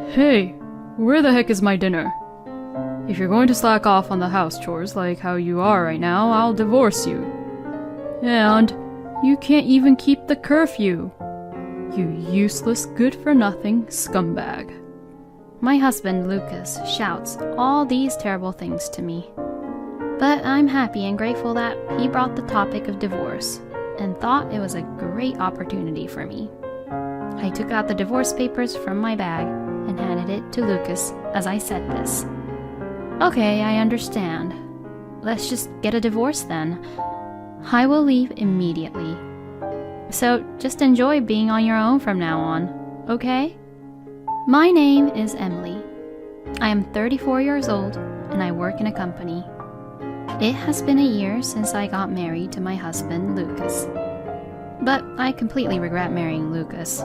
Hey, where the heck is my dinner? If you're going to slack off on the house chores like how you are right now, I'll divorce you. And you can't even keep the curfew. You useless, good-for-nothing scumbag. My husband, Lucas, shouts all these terrible things to me. But I'm happy and grateful that he brought the topic of divorce and thought it was a great opportunity for me. I took out the divorce papers from my bag and handed it to Lucas as I said this. Okay, I understand. Let's just get a divorce then. I will leave immediately. So just enjoy being on your own from now on, okay? My name is Emily. I am 34 years old and I work in a company. It has been a year since I got married to my husband, Lucas. But I completely regret marrying Lucas.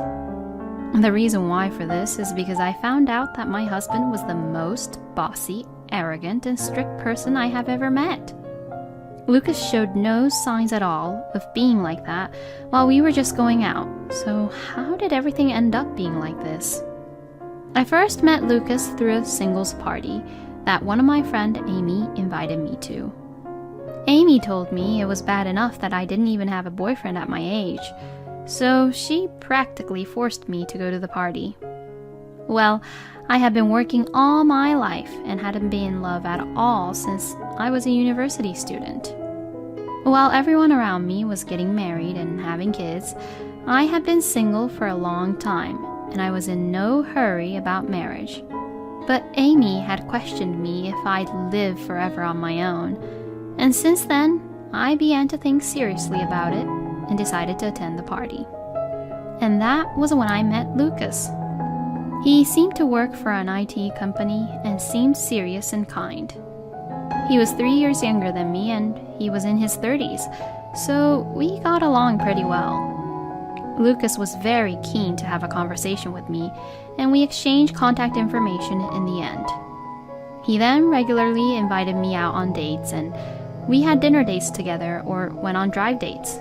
The reason why for this is because I found out that my husband was the most bossy, arrogant, and strict person I have ever met. Lucas showed no signs at all of being like that while we were just going out, so how did everything end up being like this? I first met Lucas through a singles party that one of my friend Amy invited me to. Amy told me it was bad enough that I didn't even have a boyfriend at my age, so she practically forced me to go to the party. Well, I had been working all my life and hadn't been in love at all since I was a university student. While everyone around me was getting married and having kids, I had been single for a long time, and I was in no hurry about marriage. But Amy had questioned me if I'd live forever on my own, and since then, I began to think seriously about it and decided to attend the party. And that was when I met Lucas. He seemed to work for an IT company and seemed serious and kind. He was 3 years younger than me and he was in his 30s, so we got along pretty well. Lucas was very keen to have a conversation with me, and we exchanged contact information in the end. He then regularly invited me out on dates, and we had dinner dates together or went on drive dates.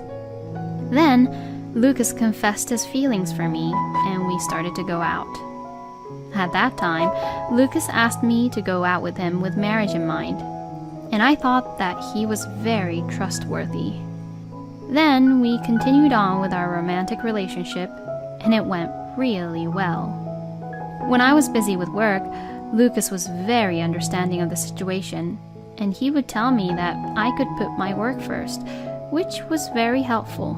Then, Lucas confessed his feelings for me, and we started to go out. At that time, Lucas asked me to go out with him with marriage in mind, and I thought that he was very trustworthy. Then we continued on with our romantic relationship, and it went really well. When I was busy with work, Lucas was very understanding of the situation, and he would tell me that I could put my work first, which was very helpful.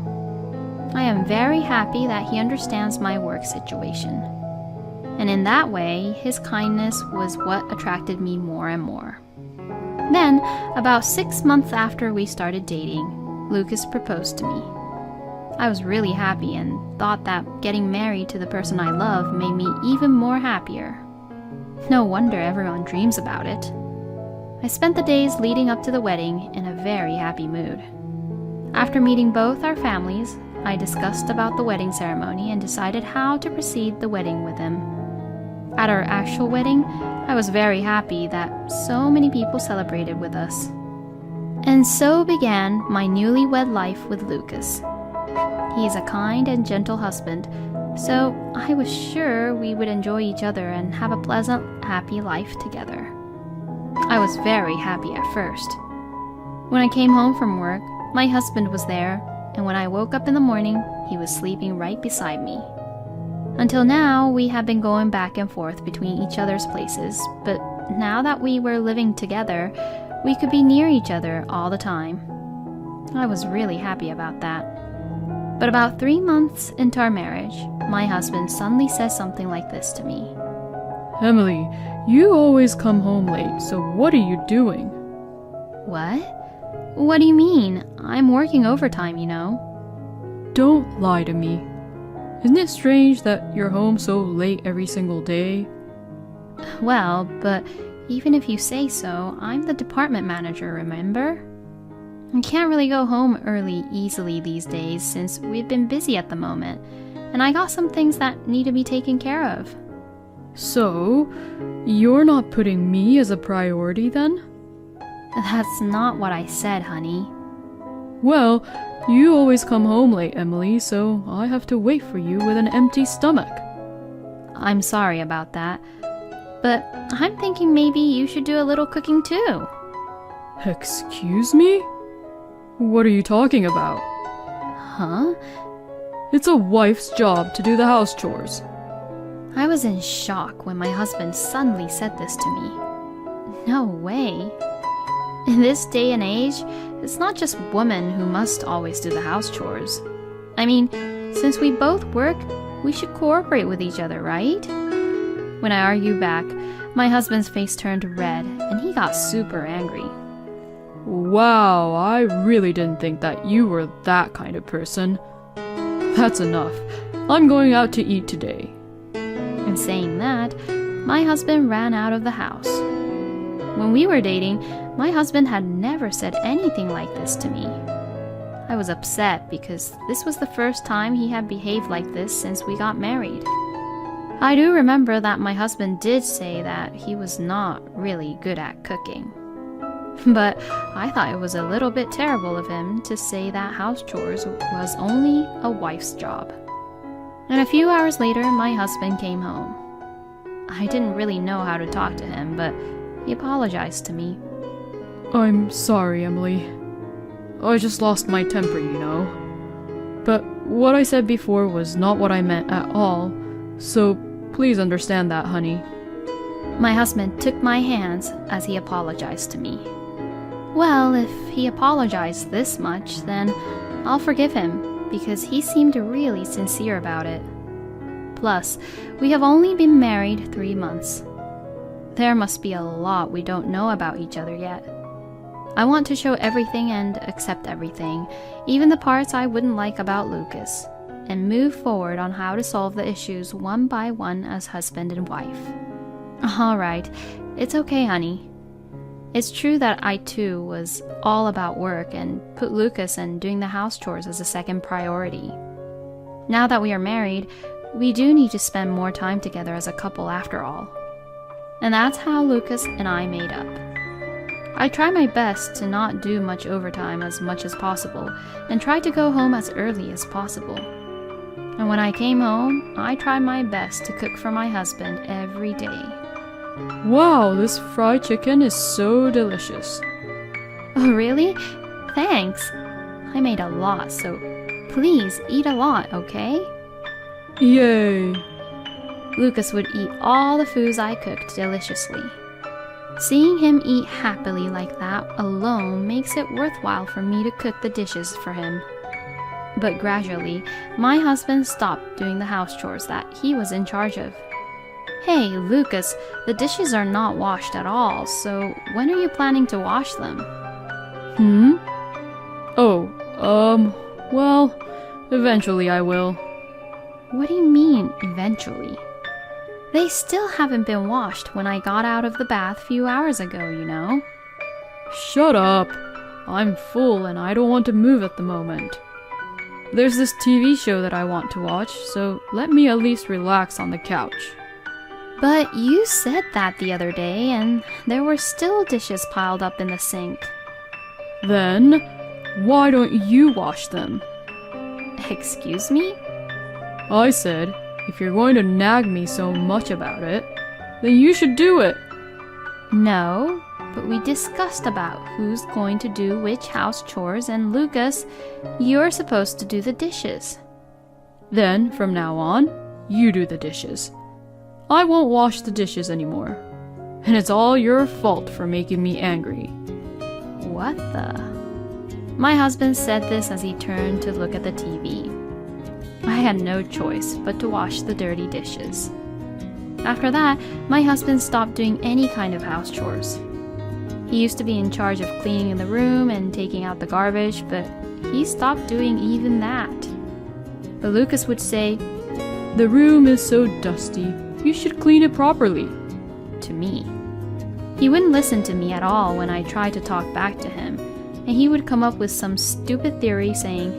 I am very happy that he understands my work situation. And in that way, his kindness was what attracted me more and more. Then, about 6 months after we started dating, Lucas proposed to me. I was really happy and thought that getting married to the person I love made me even more happier. No wonder everyone dreams about it. I spent the days leading up to the wedding in a very happy mood. After meeting both our families, I discussed about the wedding ceremony and decided how to proceed the wedding with him. At our actual wedding, I was very happy that so many people celebrated with us. And so began my newlywed life with Lucas. He is a kind and gentle husband, so I was sure we would enjoy each other and have a pleasant, happy life together. I was very happy at first. When I came home from work, my husband was there, and when I woke up in the morning, he was sleeping right beside me. Until now, we have been going back and forth between each other's places, but now that we were living together, we could be near each other all the time. I was really happy about that. But about 3 months into our marriage, my husband suddenly says something like this to me. Emily, you always come home late, so what are you doing? What? What do you mean? I'm working overtime, you know. Don't lie to me. Isn't it strange that you're home so late every single day? Well, but even if you say so, I'm the department manager, remember? I can't really go home early easily these days since we've been busy at the moment, and I got some things that need to be taken care of. So, you're not putting me as a priority then? That's not what I said, honey. Well, you always come home late, Emily, so I have to wait for you with an empty stomach. I'm sorry about that. But I'm thinking maybe you should do a little cooking too. Excuse me? What are you talking about? Huh? It's a wife's job to do the house chores. I was in shock when my husband suddenly said this to me. No way. In this day and age, it's not just women who must always do the house chores. I mean, since we both work, we should cooperate with each other, right? When I argued back, my husband's face turned red and he got super angry. Wow, I really didn't think that you were that kind of person. That's enough. I'm going out to eat today. And saying that, my husband ran out of the house. When we were dating, my husband had never said anything like this to me. I was upset because this was the first time he had behaved like this since we got married. I do remember that my husband did say that he was not really good at cooking. But I thought it was a little bit terrible of him to say that house chores was only a wife's job. And a few hours later, my husband came home. I didn't really know how to talk to him, but he apologized to me. I'm sorry, Emily. I just lost my temper, you know. But what I said before was not what I meant at all, so please understand that, honey. My husband took my hands as he apologized to me. Well, if he apologized this much, then I'll forgive him, because he seemed really sincere about it. Plus, we have only been married 3 months. There must be a lot we don't know about each other yet. I want to show everything and accept everything, even the parts I wouldn't like about Lucas, and move forward on how to solve the issues one by one as husband and wife. All right, it's okay, honey. It's true that I too was all about work and put Lucas and doing the house chores as a second priority. Now that we are married, we do need to spend more time together as a couple after all. And that's how Lucas and I made up. I try my best to not do much overtime as much as possible and try to go home as early as possible. And when I came home, I tried my best to cook for my husband every day. Wow, this fried chicken is so delicious. Oh, really? Thanks. I made a lot, so please eat a lot, okay? Yay! Lucas would eat all the foods I cooked deliciously. Seeing him eat happily like that alone makes it worthwhile for me to cook the dishes for him. But gradually, my husband stopped doing the house chores that he was in charge of. Hey, Lucas, the dishes are not washed at all, so when are you planning to wash them? Well, eventually I will. What do you mean, eventually? They still haven't been washed when I got out of the bath a few hours ago, you know. Shut up. I'm full and I don't want to move at the moment. There's this TV show that I want to watch, so let me at least relax on the couch. But you said that the other day, and there were still dishes piled up in the sink. Then, why don't you wash them? Excuse me? I said, if you're going to nag me so much about it, then you should do it. No, but we discussed about who's going to do which house chores, and Lucas, you're supposed to do the dishes. Then, from now on, you do the dishes. I won't wash the dishes anymore. And it's all your fault for making me angry. What the? My husband said this as he turned to look at the TV. I had no choice but to wash the dirty dishes. After that, my husband stopped doing any kind of house chores. He used to be in charge of cleaning the room and taking out the garbage, but he stopped doing even that. But Lucas would say, "The room is so dusty. You should clean it properly," to me. He wouldn't listen to me at all when I tried to talk back to him, and he would come up with some stupid theory saying,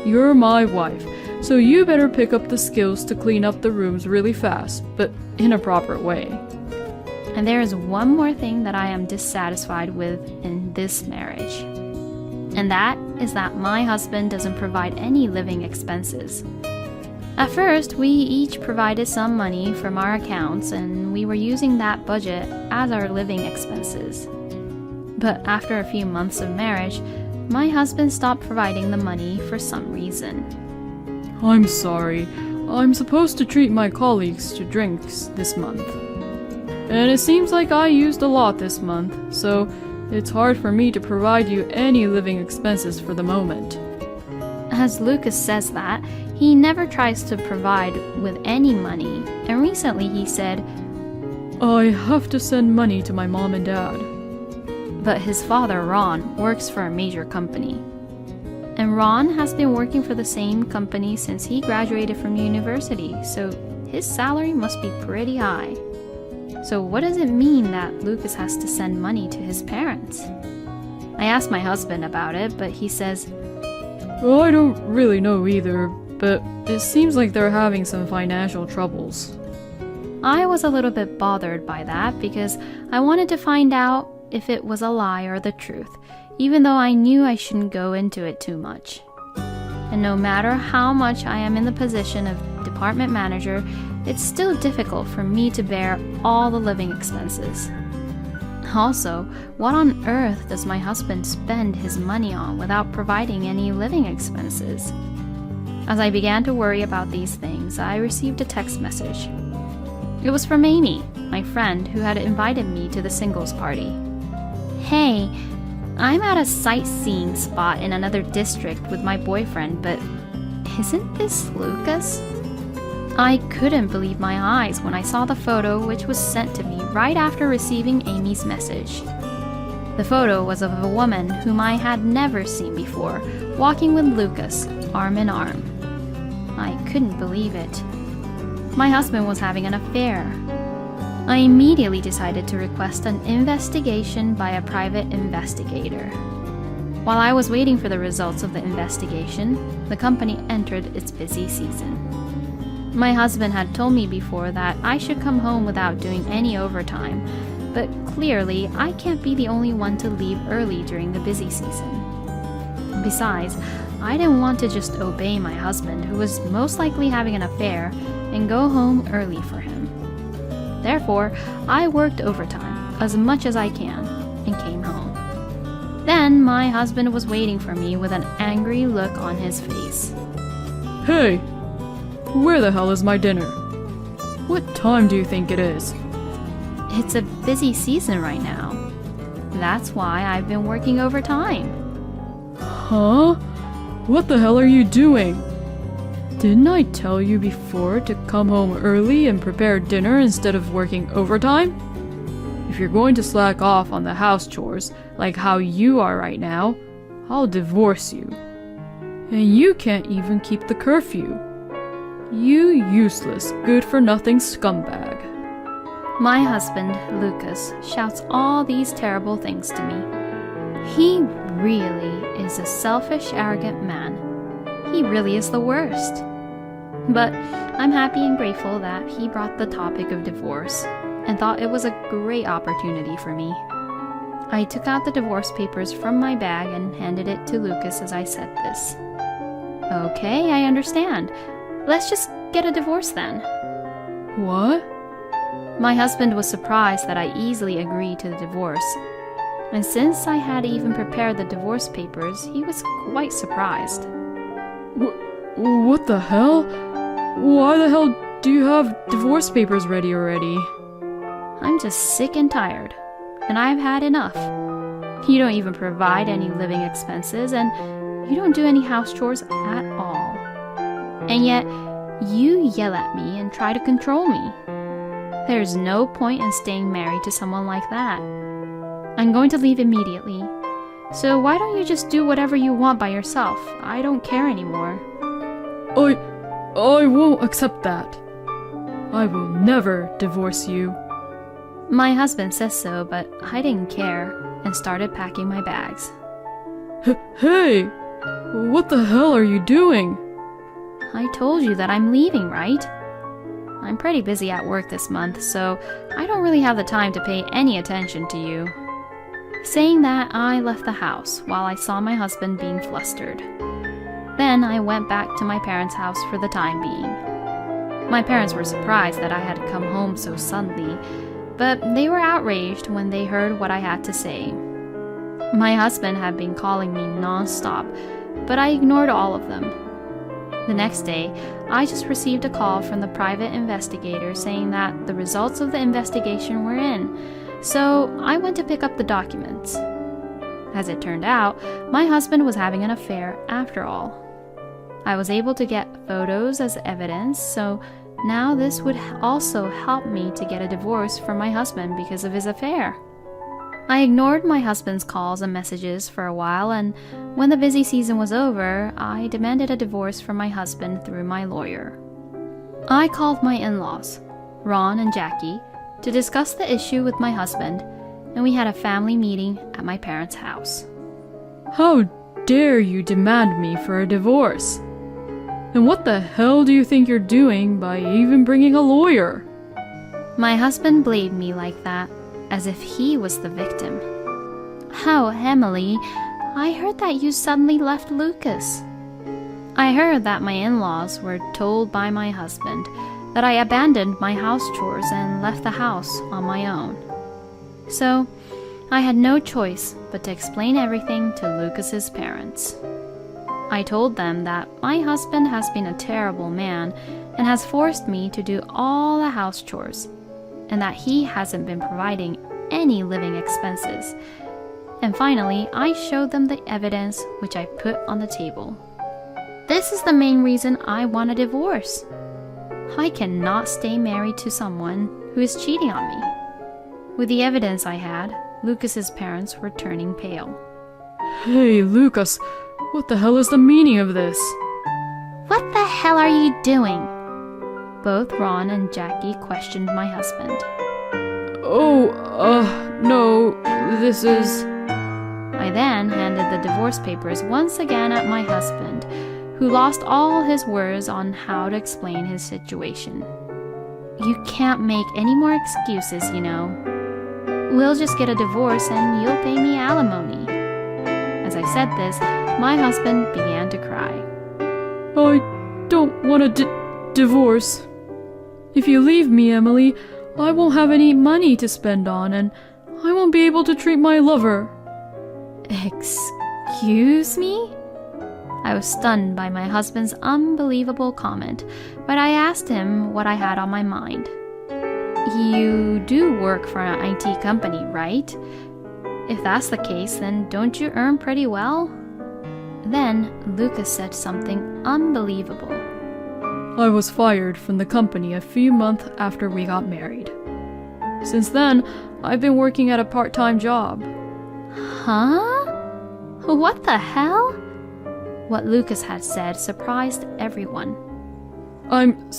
"You're my wife, so you better pick up the skills to clean up the rooms really fast, but in a proper way." And there is one more thing that I am dissatisfied with in this marriage. And that is that my husband doesn't provide any living expenses. At first, we each provided some money from our accounts, and we were using that budget as our living expenses. But after a few months of marriage, my husband stopped providing the money for some reason. I'm sorry. I'm supposed to treat my colleagues to drinks this month. And it seems like I used a lot this month, so it's hard for me to provide you any living expenses for the moment. As Lucas says that, he never tries to provide with any money, and recently he said, I have to send money to my mom and dad. But his father, Ron, works for a major company. And Ron has been working for the same company since he graduated from university, so his salary must be pretty high. So what does it mean that Lucas has to send money to his parents? I asked my husband about it, but he says, Well, I don't really know either, but it seems like they're having some financial troubles. I was a little bit bothered by that because I wanted to find out if it was a lie or the truth, even though I knew I shouldn't go into it too much. And no matter how much I am in the position of department manager, it's still difficult for me to bear all the living expenses. Also, what on earth does my husband spend his money on without providing any living expenses? As I began to worry about these things, I received a text message. It was from Amy, my friend who had invited me to the singles party. Hey, I'm at a sightseeing spot in another district with my boyfriend, but isn't this Lucas? I couldn't believe my eyes when I saw the photo, which was sent to me right after receiving Amy's message. The photo was of a woman whom I had never seen before, walking with Lucas, arm in arm. I couldn't believe it. My husband was having an affair. I immediately decided to request an investigation by a private investigator. While I was waiting for the results of the investigation, the company entered its busy season. My husband had told me before that I should come home without doing any overtime, but clearly I can't be the only one to leave early during the busy season. Besides, I didn't want to just obey my husband, who was most likely having an affair, and go home early for him. Therefore, I worked overtime as much as I can and came home. Then my husband was waiting for me with an angry look on his face. Hey! Where the hell is my dinner? What time do you think it is? It's a busy season right now. That's why I've been working overtime. Huh? What the hell are you doing? Didn't I tell you before to come home early and prepare dinner instead of working overtime? If you're going to slack off on the house chores, like how you are right now, I'll divorce you. And you can't even keep the curfew. You useless, good-for-nothing scumbag. My husband, Lucas, shouts all these terrible things to me. He really is a selfish, arrogant man. He really is the worst. But I'm happy and grateful that he brought the topic of divorce and thought it was a great opportunity for me. I took out the divorce papers from my bag and handed it to Lucas as I said this. Okay, I understand. Let's just get a divorce then. What? My husband was surprised that I easily agreed to the divorce. And since I had even prepared the divorce papers, he was quite surprised. What the hell? Why the hell do you have divorce papers ready already? I'm just sick and tired, and I've had enough. You don't even provide any living expenses, and you don't do any house chores at all. And yet, you yell at me and try to control me. There's no point in staying married to someone like that. I'm going to leave immediately. So why don't you just do whatever you want by yourself? I don't care anymore. I won't accept that. I will never divorce you. My husband says so, but I didn't care and started packing my bags. Hey! What the hell are you doing? I told you that I'm leaving, right? I'm pretty busy at work this month, so I don't really have the time to pay any attention to you. Saying that, I left the house while I saw my husband being flustered. Then I went back to my parents' house for the time being. My parents were surprised that I had come home so suddenly, but they were outraged when they heard what I had to say. My husband had been calling me non-stop, but I ignored all of them. The next day, I just received a call from the private investigator saying that the results of the investigation were in, so I went to pick up the documents. As it turned out, my husband was having an affair after all. I was able to get photos as evidence, so now this would also help me to get a divorce from my husband because of his affair. I ignored my husband's calls and messages for a while, and when the busy season was over, I demanded a divorce from my husband through my lawyer. I called my in-laws, Ron and Jackie, to discuss the issue with my husband, and we had a family meeting at my parents' house. How dare you demand me for a divorce? And what the hell do you think you're doing by even bringing a lawyer? My husband blamed me like that, as if he was the victim. Oh, Emily, I heard that you suddenly left Lucas. I heard that my in-laws were told by my husband that I abandoned my house chores and left the house on my own. So, I had no choice but to explain everything to Lucas's parents. I told them that my husband has been a terrible man and has forced me to do all the house chores, and that he hasn't been providing any living expenses. And finally, I showed them the evidence which I put on the table. This is the main reason I want a divorce. I cannot stay married to someone who is cheating on me. With the evidence I had, Lucas's parents were turning pale. Hey, Lucas, what the hell is the meaning of this? What the hell are you doing? Both Ron and Jackie questioned my husband. No, this is... I then handed the divorce papers once again at my husband, who lost all his words on how to explain his situation. You can't make any more excuses, you know. We'll just get a divorce and you'll pay me alimony. As I said this, my husband began to cry. I don't want a divorce. If you leave me, Emily, I won't have any money to spend on, and I won't be able to treat my lover. Excuse me? I was stunned by my husband's unbelievable comment, but I asked him what I had on my mind. You do work for an IT company, right? If that's the case, then don't you earn pretty well? Then Lucas said something unbelievable. I was fired from the company a few months after we got married. Since then, I've been working at a part-time job. Huh? What the hell? What Lucas had said surprised everyone. I'm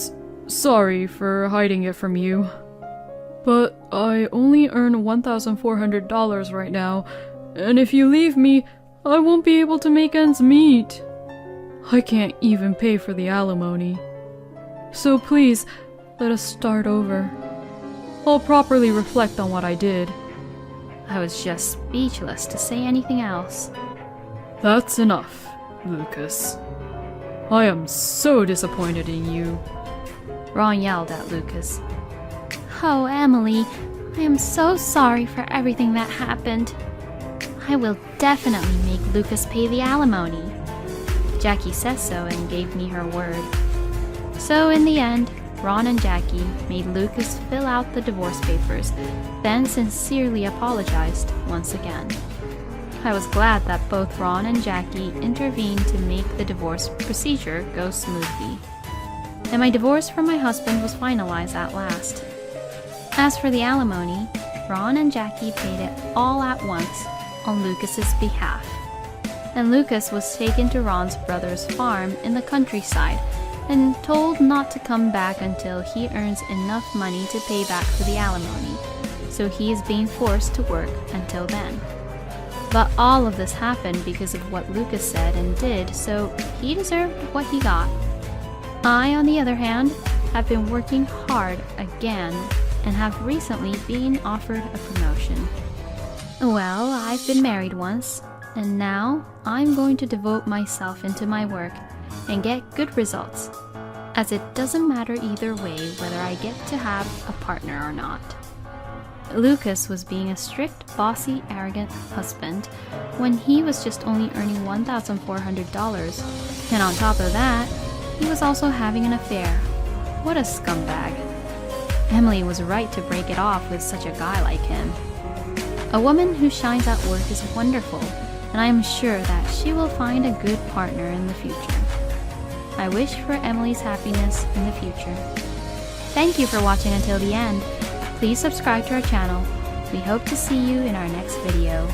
sorry for hiding it from you, but I only earn $1,400 right now, and if you leave me, I won't be able to make ends meet. I can't even pay for the alimony. So please, let us start over. I'll properly reflect on what I did. I was just speechless to say anything else. That's enough, Lucas. I am so disappointed in you. Ron yelled at Lucas. Oh, Emily, I am so sorry for everything that happened. I will definitely make Lucas pay the alimony. Jackie says so and gave me her word. So in the end, Ron and Jackie made Lucas fill out the divorce papers, then sincerely apologized once again. I was glad that both Ron and Jackie intervened to make the divorce procedure go smoothly. And my divorce from my husband was finalized at last. As for the alimony, Ron and Jackie paid it all at once on Lucas's behalf. And Lucas was taken to Ron's brother's farm in the countryside and told not to come back until he earns enough money to pay back for the alimony, so he is being forced to work until then. But all of this happened because of what Lucas said and did, so he deserved what he got. I, on the other hand, have been working hard again and have recently been offered a promotion. Well, I've been married once, and now I'm going to devote myself into my work and get good results. as it doesn't matter either way whether I get to have a partner or not. Lucas was being a strict, bossy, arrogant husband when he was just only earning $1,400, and on top of that, he was also having an affair. What a scumbag. Emily was right to break it off with such a guy like him. A woman who shines at work is wonderful, and I am sure that she will find a good partner in the future. I wish for Emily's happiness in the future. Thank you for watching until the end. Please subscribe to our channel. We hope to see you in our next video.